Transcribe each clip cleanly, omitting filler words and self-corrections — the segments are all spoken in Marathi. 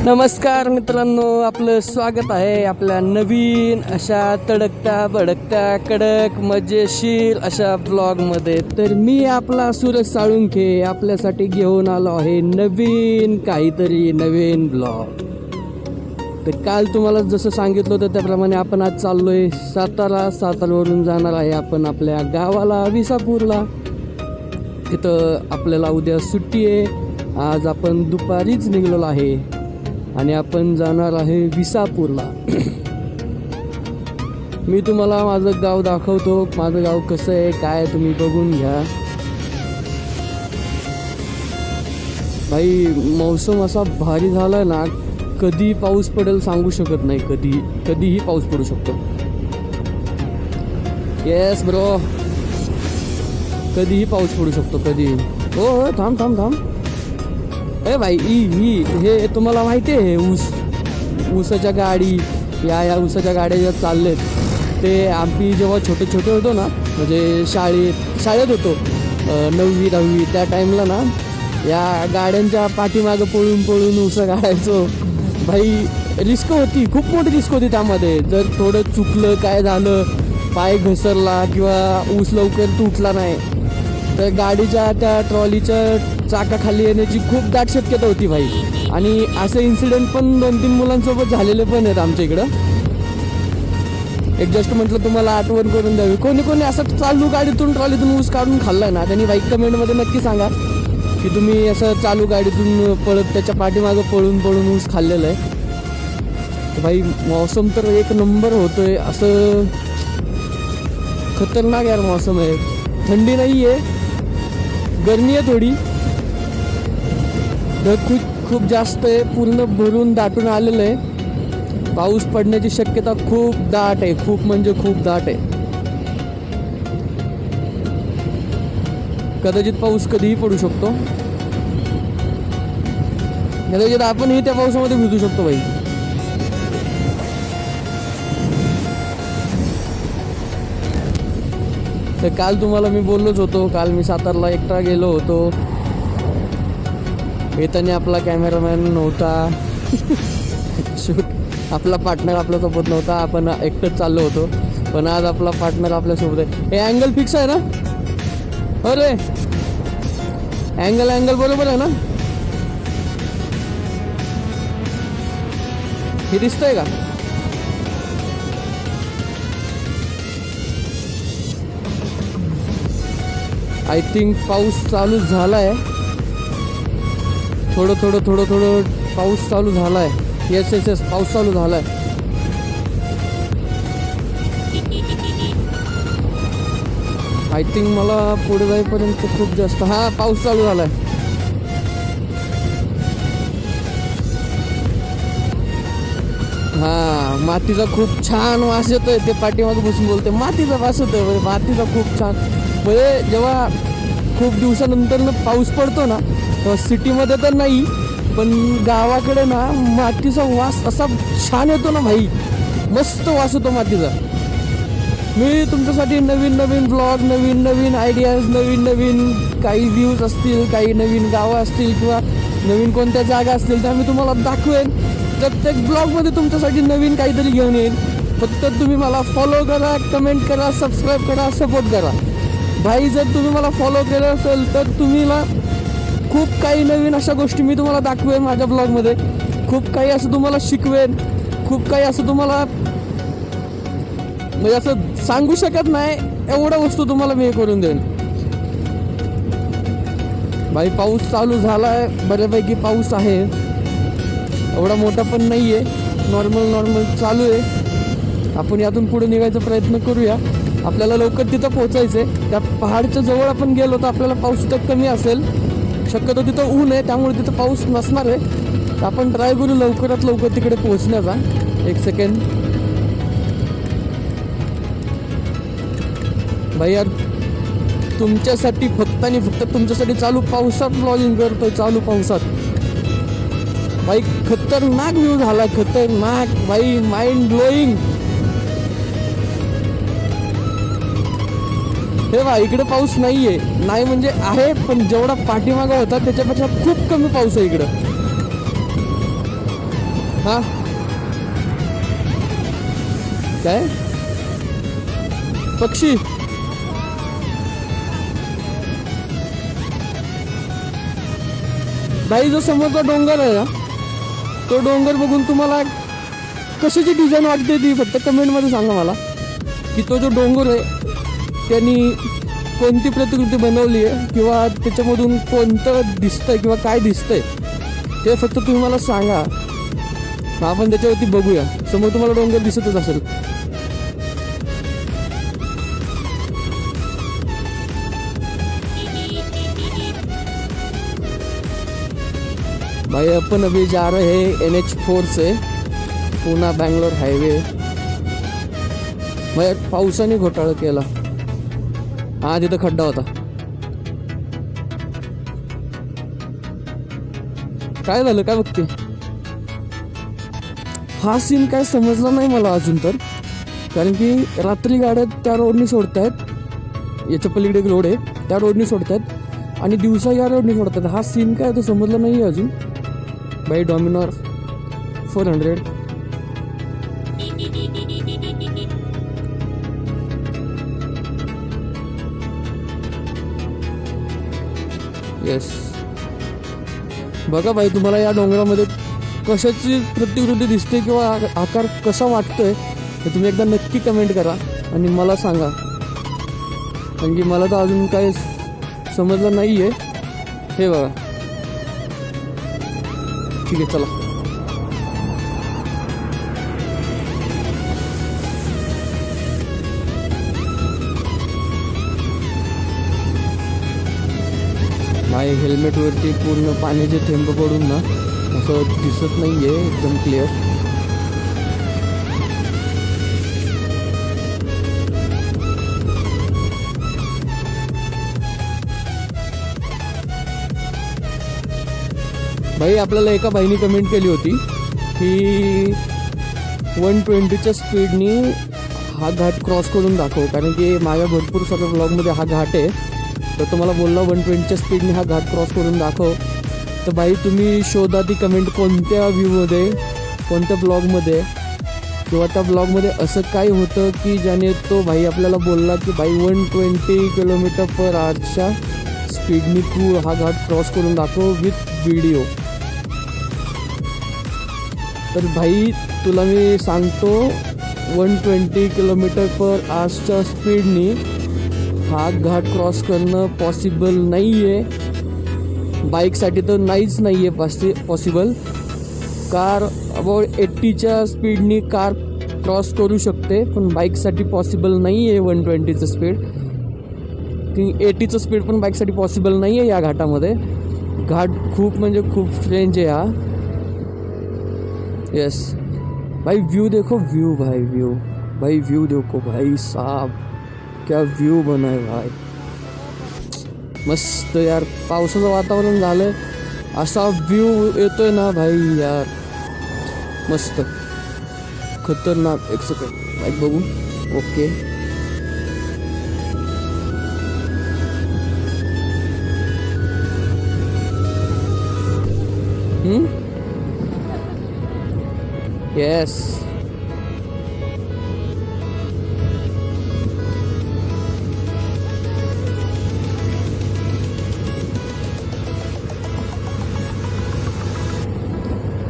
नमस्कार मित्रांनो, आपलं स्वागत आहे आपल्या नवीन अशा तडकत्या भडकत्या कडक मजेशीर अशा ब्लॉगमध्ये. तर मी आपला सूरज साळुंखे आपल्यासाठी घेऊन आलो आहे नवीन काहीतरी नवीन ब्लॉग. तर काल तुम्हाला जसं सांगितलं होतं त्याप्रमाणे आपण आज चाललोय सातारावरून जाणार आहे आपण आपल्या गावाला विसापूरला. तिथं आपल्याला उद्या सुट्टी आहे. आज आपण दुपारीच निघलेलो आहे आणि आपण जाणार आहे विसापूरला. मी तुम्हाला माझं गाव दाखवतो. माझं गाव कसं आहे काय तुम्ही बघून घ्या. भाई मौसम असा भारी झाला ना, कधी पाऊस पडेल सांगू शकत नाही. कधीही पाऊस पडू शकतो. येस ब्रो, कधीही पाऊस पडू शकतो. कधी हो थांब ए भाई हे तुम्हाला माहिती आहे, ऊसाच्या गाडी या ऊसाच्या गाड्या ज्या चाललेत ते आम्ही जेव्हा छोटे होतो ना, म्हणजे शाळेत होतो 9वी 10वी त्या टाईमला ना, या गाड्यांच्या पाठीमागं पळून ऊस गाडायचो. भाई रिस्क होती, खूप मोठी रिस्क होती त्यामध्ये. जर थोडं चुकलं काय झालं, पाय घसरला किंवा ऊस लवकर तुटला नाही तर गाडीच्या त्या ट्रॉलीच्या चाकाखाली येण्याची खूप दाट शक्यता होती भाई. आणि असे इन्सिडेंट पण 2-3 मुलांसोबत झालेले पण आहेत आमच्या इकडं. एक जस्ट म्हटलं तुम्हाला आठवण करून द्यावी. कोणी असं चालू गाडीतून ट्रॉलीतून ऊस काढून खाल्लाय ना, त्यांनी बाईक कमेंटमध्ये नक्की सांगा की तुम्ही असं चालू गाडीतून पळत त्याच्या पाठीमागं पळून ऊस खाल्लेलं आहे. तर भाई मौसम तर एक नंबर होतोय. असं खतरनाक यार मौसम आहे. थंडी नाही आहे, गरमी आहे थोडी. ढग खूप जास्त आहे, पूर्ण भरून दाटून आलेलं आहे. पाऊस पडण्याची शक्यता खूप दाट आहे, खूप म्हणजे खूप दाट आहे. कदाचित पाऊस कधीही पडू शकतो. कदाचित आपणही त्या पावसामध्ये भिजू शकतो भाई. तर काल तुम्हाला मी बोललोच होतो, काल मी सातारला एकटा गेलो होतो. येताना आपला कॅमेरामॅन नव्हता, आपला पार्टनर आपल्यासोबत नव्हता, आपण एकटंच चाललो होतो. पण आज आपला पार्टनर आपल्यासोबत आहे. हे अँगल फिक्स आहे ना? अरे अँगल बरोबर आहे ना? हे दिसतंय का? आय थिंक पाऊस चालू झालाय. थोडं पाऊस चालू झालाय. येस पाऊस चालू झालाय. आय थिंक मला पुढे जाईपर्यंत खूप जास्त पाऊस चालू झालाय. मातीचा खूप छान वास येतोय. ते पाठीमागे बसून बोलते मातीचा वास येतोय. मातीचा खूप छान, म्हणजे जेव्हा खूप दिवसानंतर पाऊस पडतो ना, तेव्हा सिटीमध्ये तर नाही पण गावाकडे ना मातीचा वास असा छान येतो ना भाई, मस्त वास होतो मातीचा. मी तुमच्यासाठी नवीन ब्लॉग, नवीन आयडियाज, नवीन काही व्ह्यूज असतील, काही नवीन गावं असतील किंवा नवीन कोणत्या जागा असतील त्या मी तुम्हाला दाखवेन. प्रत्येक ब्लॉगमध्ये तुमच्यासाठी नवीन काहीतरी घेऊन येईल. फक्त तुम्ही मला फॉलो करा, कमेंट करा, सबस्क्राईब करा, सपोर्ट करा भाई. जर तुम्ही मला फॉलो केलं असेल तर तुम्हीला खूप काही नवीन अशा गोष्टी मी तुम्हाला दाखवेन माझ्या ब्लॉगमध्ये. खूप काही असं तुम्हाला शिकवेन, खूप काही असं तुम्हाला म्हणजे असं सांगू शकत नाही एवढ्या वस्तू तुम्हाला मी करून देईन भाई. पाऊस चालू झाला आहे, बऱ्यापैकी पाऊस आहे. एवढा मोठा पण नाही आहे, नॉर्मल चालू आहे. आपण यातून पुढे निघायचा प्रयत्न करूया. आपल्याला लवकर तिथं पोहोचायचं आहे. त्या पहाडच्या जवळ आपण गेलो तर आपल्याला पाऊस तिथं कमी असेल, शक्यतो तिथं ऊन आहे त्यामुळे तिथं पाऊस नसणार आहे. तर आपण ट्राय करू लवकरात लवकर तिकडे पोहोचण्याचा. एक सेकंड भाई यार, तुमच्यासाठी फक्त आणि फक्त तुमच्यासाठी चालू पावसात व्लॉगिंग करतोय. चालू पावसात भाई खतरनाक व्ह्यू झाला, खतरनाक भाई, माइंड ब्लोईंग. हे बा इकडे पाऊस नाहीये, नाही म्हणजे आहे पण जेवढा पाठीमागा होता त्याच्यापेक्षा खूप कमी पाऊस आहे इकडं. हा काय पक्षी भाई जो समोरचा डोंगर आहे ना तो डोंगर बघून तुम्हाला कशाची डिझाईन वाटते ती फक्त कमेंटमध्ये सांगा मला की तो जो डोंगर आहे त्यांनी कोणती प्रतिकृती बनवली आहे किंवा त्याच्यामधून कोणतं दिसतंय किंवा काय दिसतंय ते फक्त तुम्ही मला सांगा. आपण त्याच्यावरती बघूया. समोर तुम्हाला डोंगर दिसतच असेल. भाई अपन अभी जा रहे हैं NH4 से पुणे बेंगलोर हाईवे. भाई पावसाने घोटाळा केला. हा तिथं खड्डा होता. काय झालं काय बघते. हा सीन काय समजला नाही मला अजून तर, कारण की रात्री गाड्या त्या रोडनी सोडतायत. याच्या पलीकडे एक रोड आहे त्या रोडनी सोडतायत आणि दिवसा या रोडनी सोडतात. हा सीन काय तो समजला नाही अजून. बाई डॉमिनॉर 400 येस. बघा भाई तुम्हाला या डोंगरामध्ये कशाची प्रतिकृती दिसते किंवा आकार कसा वाटतोय हे तुम्ही एकदा नक्की कमेंट करा आणि मला सांगा, कारण की मला तर अजून काही समजलं नाही आहे. हे बघा. ठीक आहे चला. माझ्या हेल्मेटवरती पूर्ण पाण्याचे थेंब पडून ना असं दिसत नाही आहे एकदम क्लिअर. भाई आपल्याला एका बाईने कमेंट केली होती की 120च्या स्पीडनी हा घाट क्रॉस करून दाखव, कारण की माझ्या भरपूर सर्व ब्लॉगमध्ये हा घाट आहे. तर तुम्हाला बोलला 120च्या स्पीडनी हा घाट क्रॉस करून दाखव. तर भाई तुम्ही शोधा ती कमेंट कोणत्या व्ह्यूमध्ये कोणत्या ब्लॉगमध्ये किंवा त्या ब्लॉगमध्ये असं काय होतं की ज्याने तो भाई आपल्याला बोलला की भाई 120 km/hच्या स्पीडनी तू हा घाट क्रॉस करून दाखव विथ व्हिडिओ. तर भाई तुला मी सांगतो 120 km/hच्या स्पीडनी हा घाट क्रॉस करणं पॉसिबल नाही आहे. बाईकसाठी तर नाहीच नाही आहे पॉसिबल. कार अबाउट 80च्या स्पीडनी कार क्रॉस करू शकते, पण बाईकसाठी पॉसिबल नाही आहे 120चं स्पीड. 80चं स्पीड पण बाईकसाठी पॉसिबल नाही आहे या घाटामध्ये. घाट खूप म्हणजे खूप रेंज आहे हा. यस भाई व्यू देखो, व्यू भाई व्यू भाई व्यू देखो भाई साहब, क्या व्यू बना है भाई. मस्त यार. पावसाचं वातावरण झालं असा व्यू येतोय ना भाई यार, मस्त खतरनाक. एक सेकंड बाईक बघू. Okay yes.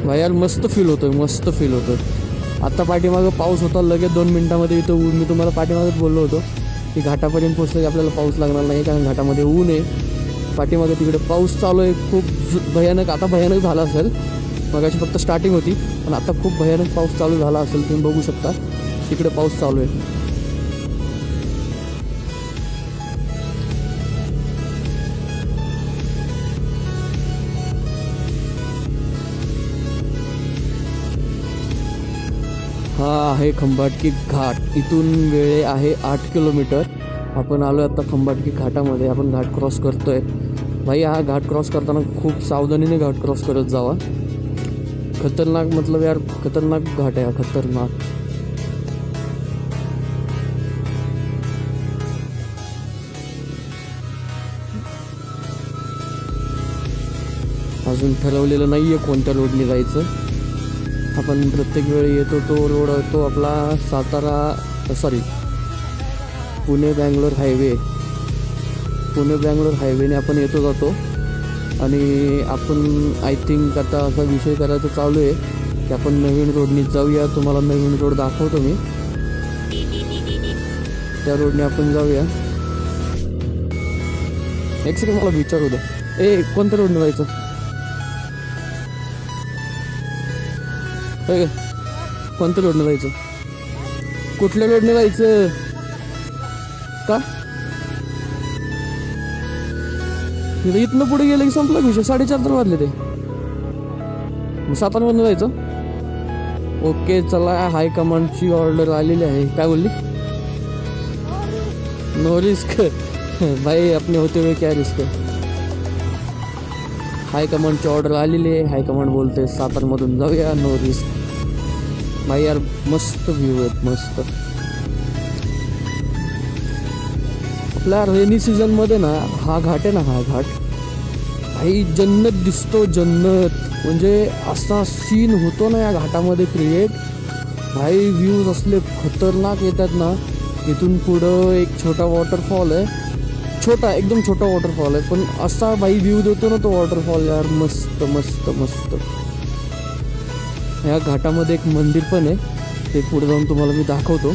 भाई यार मस्त फील होतोय, मस्त फील होतोय. आता पाठीमागं पाऊस होता, लगेच 2 मिनिटामध्ये इथं ऊन. मी तुम्हाला पाठीमागच बोललो होतो की घाटापर्यंत पोहोचलं की आपल्याला पाऊस लागणार नाही, कारण घाटामध्ये ऊन आहे. पाठीमागे तिकडे पाऊस चालू आहे खूप भयानक. आता भयानक झाला असेल, मगाशी फक्त स्टार्टिंग होती, पण आता खूप भयानक पाऊस चालू झाला असेल. तुम्ही बघू शकता तिकडे पाऊस चालू आहे. हा आहे खंबाटकी घाट. इथून वेळ आहे 8 किलोमीटर. आपण आलो आता खंबाटकी घाटामध्ये. आपण घाट क्रॉस करतोय. भाई हा घाट क्रॉस करताना खूप सावधानीने घाट क्रॉस करत जावा. खतरनाक मतलब यार खतरनाक घाट आहे हा, खतरनाक. अजून ठरवलेलं नाहीये कोणत्या रोडने जायचं. आपण प्रत्येक वेळी येतो तो रोड तो आपला पुणे बँगलोर हायवेने आपण येतो जातो. आणि आपण आय थिंक आता असा विषय करायचा चालू आहे की आपण नवीन रोडनी जाऊया. तुम्हाला नवीन रोड दाखवतो मी, त्या रोडने आपण जाऊया. एक सेकंड मला विचार होतं, कोणत्या रोडने जायचं? कोणत्या रोडने जायचं? कुठल्या रोडने जायचं का? इथनं पुढे गेलं की संपला विषय. 4:30 तर वाजले ते. 7:00 जायचं. ओके चला, हायकमांडची ऑर्डर आलेली आहे. काय बोलली? नो रिस्क भाई, अपने होते हुए क्या रिस्क. हायकमांडची ऑर्डर आलेली आहे. हायकमांड बोलते 7:00 जाऊया, नो रिस्क. भाई यार मस्त व्ह्यू आहेत, मस्त. आपल्या रेनी सीझनमध्ये ना हा घाट आहे ना, हा घाट भाई जन्नत दिसतो, जन्नत. म्हणजे असा सीन होतो ना या घाटामध्ये क्रिएट. भाई व्ह्यूज असले खतरनाक येतात ना. इथून पुढं एक छोटा वॉटरफॉल आहे, एकदम छोटा वॉटरफॉल आहे, पण असा भाई व्ह्यू देतो ना तो वॉटरफॉल यार, मस्त मस्त मस्त. या घाटामध्ये एक मंदिर पण आहे, ते पुढे जाऊन तुम्हाला मी दाखवतो.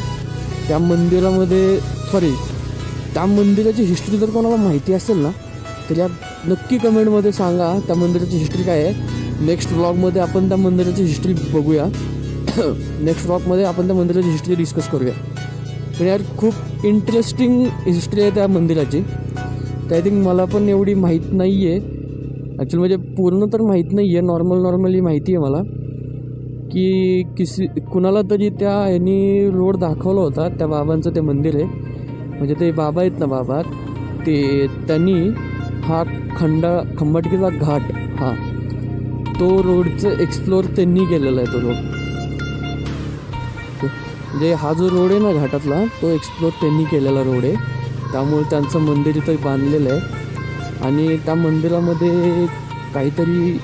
त्या मंदिराची हिस्ट्री जर कोणाला माहिती असेल ना तर या नक्की कमेंटमध्ये सांगा त्या मंदिराची हिस्ट्री काय आहे. नेक्स्ट व्लॉगमध्ये आपण त्या मंदिराची हिस्ट्री बघूया. नेक्स्ट व्लॉगमध्ये आपण त्या मंदिराची हिस्ट्री डिस्कस करूया. पण यार खूप इंटरेस्टिंग हिस्ट्री आहे त्या मंदिराची. तर आय थिंक मला पण एवढी माहीत नाही आहे ॲक्च्युली, म्हणजे पूर्ण तर माहीत नाही आहे, नॉर्मली माहिती आहे मला की कुणाला तरी त्या यांनी रोड दाखवला होता. त्या बाबांचं ते मंदिर आहे, म्हणजे ते बाबा आहेत ना, बाबा त्यांनी हा खंबाटकीचा घाट, तो रोडचं एक्सप्लोर त्यांनी केलेला आहे. तो रोड म्हणजे हा जो रोड आहे ना घाटातला, तो एक्सप्लोर त्यांनी केलेला रोड आहे. त्यामुळे त्यांचं मंदिर इथं बांधलेलं आहे. आणि त्या मंदिरामध्ये काहीतरी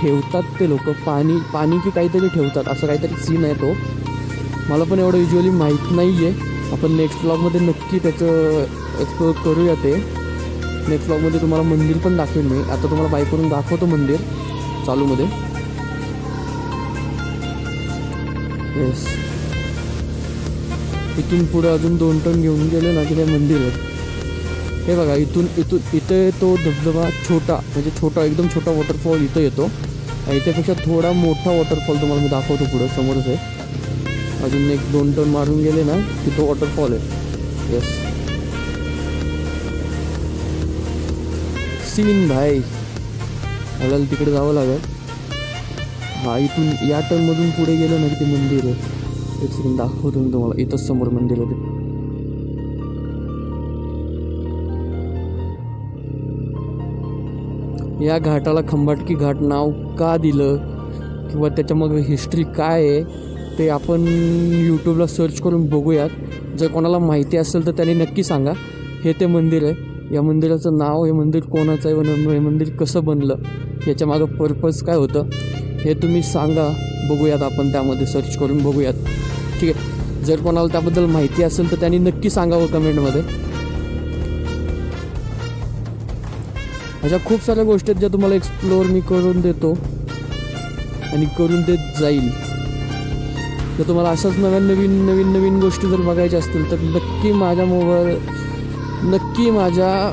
ठेवतात ते लोक, पाणी की काहीतरी ठेवतात, असं काहीतरी सीन आहे. तो मला पण एवढं विज्युअली माहीत नाही आहे. आपण नेक्स्ट व्लॉगमध्ये नक्की त्याचं एक्सप्लोर करूया. ते नेक्स्ट व्लॉगमध्ये तुम्हाला मंदिर पण दाखवेन मी. आता तुम्हाला बाईक करून दाखवतो मंदिर चालूमध्ये. येस, इथून पुढे अजून 2 टन घेऊन गेले ना की ते मंदिर आहे. हे बघा, इथे तो धबधबा एकदम छोटा वॉटरफॉल इथं येतो. आणि त्यापेक्षा थोडा मोठा वॉटरफॉल तुम्हाला मी दाखवतो पुढं, समोरच आहे. अजून 1-2 टन मारून गेले ना की तो वॉटरफॉल आहे. येस, सीन भाई. आपल्याला तिकडे जावं लागेल. इथून या टर्नमधून पुढे गेलं ना की ते मंदिर आहे. एक सेकंड दाखवतो मी तुम्हाला. इथंच समोर मंदिर आहे ते. या घाटाला खंबाटकी घाट नाव का दिलं किंवा त्याच्यामागे हिस्ट्री काय आहे ते आपण यूट्यूबला सर्च करून बघूयात. जर कोणाला माहिती असेल तर त्यांनी नक्की सांगा. हे ते मंदिर आहे. या मंदिराचं नाव, हे मंदिर कोणाचं आहे, हे मंदिर कसं बनलं, याच्यामागं पर्पज काय होतं हे तुम्ही सांगा. बघूयात आपण त्यामध्ये सर्च करून बघूयात. ठीक आहे, जर कोणाला त्याबद्दल माहिती असेल तर त्यांनी नक्की सांगावं कमेंटमध्ये. अशा खूप साऱ्या गोष्टी आहेत ज्या तुम्हाला एक्सप्लोअर मी करून देतो आणि करून देत जाईल. जर तुम्हाला अशाच नवीन गोष्टी जर बघायच्या असतील तर नक्की माझ्या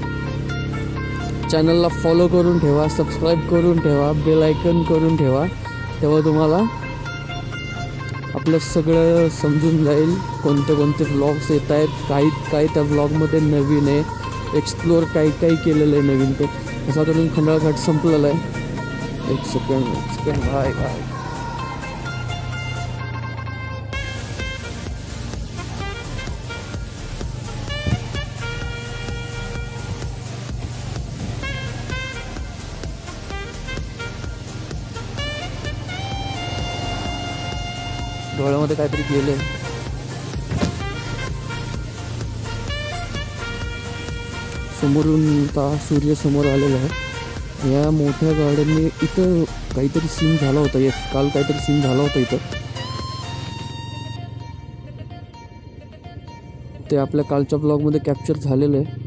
चॅनलला फॉलो करून ठेवा, सबस्क्राईब करून ठेवा, बेल आयकन करून ठेवा. तेव्हा तुम्हाला आपलं सगळं समजून जाईल. कोणते व्लॉग्स येत आहेत, काय त्या व्लॉगमध्ये नवीन आहे, एक्सप्लोअर काही केलेलं आहे नवीन. ते असा तरुण खंडाळा घाट संपलेला आहे. एक सेकंड भाई. डोळ्यामध्ये काहीतरी गेले. समोरून सूर्य समोर आलेला आहे. या मोठ्या गाड्यांनी इथं काहीतरी सीन झाला होता. काल काहीतरी सीन झाला होता इथं. ते आपल्या कालच्या ब्लॉगमध्ये कॅप्चर झालेलं आहे.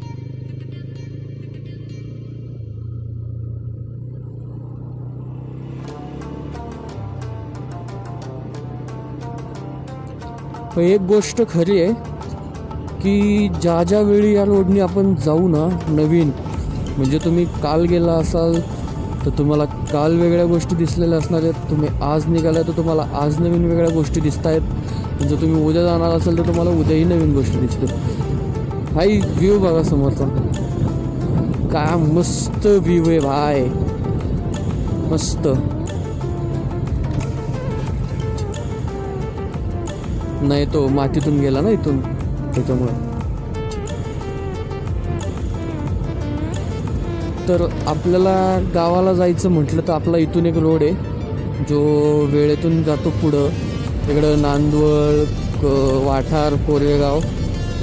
पण एक गोष्ट खरी आहे की ज्या वेळी या रोडनी आपण जाऊ ना नवीन, म्हणजे तुम्ही काल गेला असाल तर तुम्हाला काल वेगळ्या गोष्टी दिसलेल्या असणार आहेत. तुम्ही आज निघाला तर तुम्हाला आज नवीन वेगळ्या गोष्टी दिसत आहेत. जर तुम्ही उद्या जाणार असाल तर तुम्हाला उद्याही नवीन गोष्टी दिसतात. हाई व्ह्यू बघा समोरचा, काय मस्त व्ह्यू आहे भाई, मस्त. नाही तो मातीतून गेला ना इथून, त्याच्यामुळे. तर आपल्याला गावाला जायचं म्हटलं तर आपला इथून एक रोड आहे जो वेळेतून जातो पुढं, इकडं नांदवड, वाठार, कोरेगाव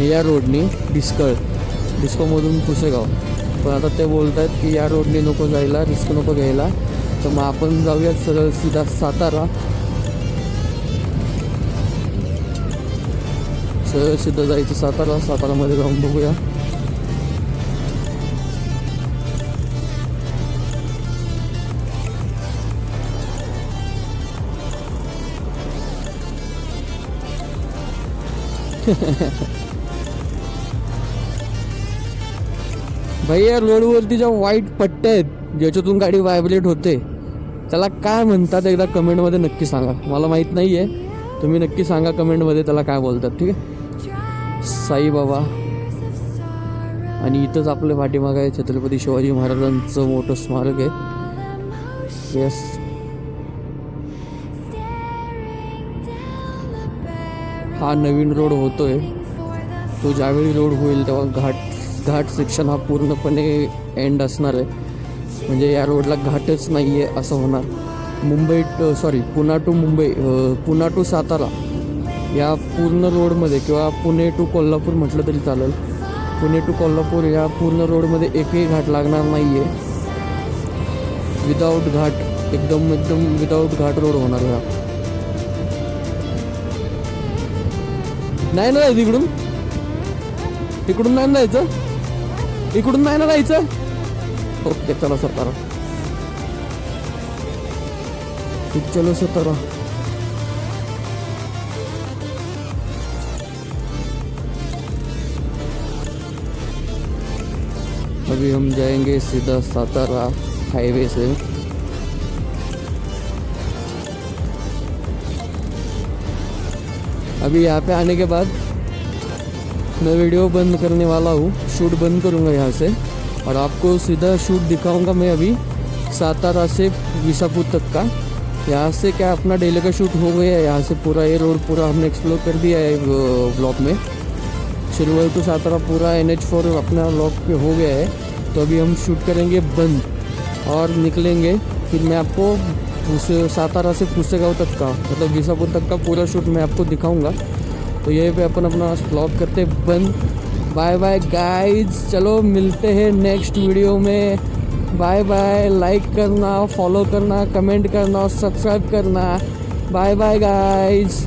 या रोडनी डिस्कोमधून पुसेगाव. पण आता ते बोलत आहेत की या रोडनी नको जायला, रिस्क नको घ्यायला, तर मग आपण जाऊयात सरळ सीधा सातारा. सरळ सीधा जायचं सातारामध्ये जाऊन बघूया. भाई या रोडवरती ज्या व्हाईट पट्ट्या आहेत ज्याच्यातून गाडी व्हायब्रेट होते त्याला काय म्हणतात एकदा कमेंटमध्ये नक्की सांगा. मला माहीत नाही आहे, तुम्ही नक्की सांगा कमेंटमध्ये त्याला काय बोलतात. ठीक आहे. साईबाबा. आणि इथंच आपल्या पाठीमागं आहे छत्रपती शिवाजी महाराजांचं मोठं स्मारक आहे. येस. हा नवीन रोड होतोय. तो ज्यावेळी रोड होईल तेव्हा घाट सेक्शन हा पूर्णपणे एंड असणार आहे. म्हणजे या रोडला घाटच नाही आहे असं होणार. पुणा टू सातारा या पूर्ण रोडमध्ये, किंवा पुणे टू कोल्हापूर म्हटलं तरी चालेल, पुणे टू कोल्हापूर या पूर्ण रोडमध्ये एकही घाट लागणार नाही आहे. विदाऊट घाट, एकदम विदाऊट घाट रोड होणार हा. नाही ना जायचं इकडून नाही ना जायचं, इकडून नाही ना जायचं. ओके चलो सातारा, चलो सातारा. अभी हम जाएंगे सीधा सातारा हाईवे से. अभी यहाँ पे आने के बाद मैं वीडियो बंद करने वाला हूँ, शूट बंद करूँगा यहाँ से और आपको सीधा शूट दिखाऊंगा मैं अभी सातारा से विसापुर तक का. यहाँ से क्या अपना डेली का शूट हो गया है. यहाँ से पूरा ये रोड पूरा हमने एक्सप्लोर कर दिया है ब्लॉग में. सिल्वर टू सातारा पूरा NH4 अपना ब्लॉग पे हो गया है. तो अभी हम शूट करेंगे बंद और निकलेंगे. फिर मैं आपको सातारा से पुसेगांव तक का, मतलब विसापुर तक का पूरा शूट मैं आपको दिखाऊंगा. तो यहीं पे अपन अपना ब्लॉग करते बंद. Bye bye guys. चलो मिलते हैं नेक्स्ट वीडियो में. Bye bye. लाइक करना, फॉलो करना, कमेंट करना और सब्सक्राइब करना. Bye bye guys.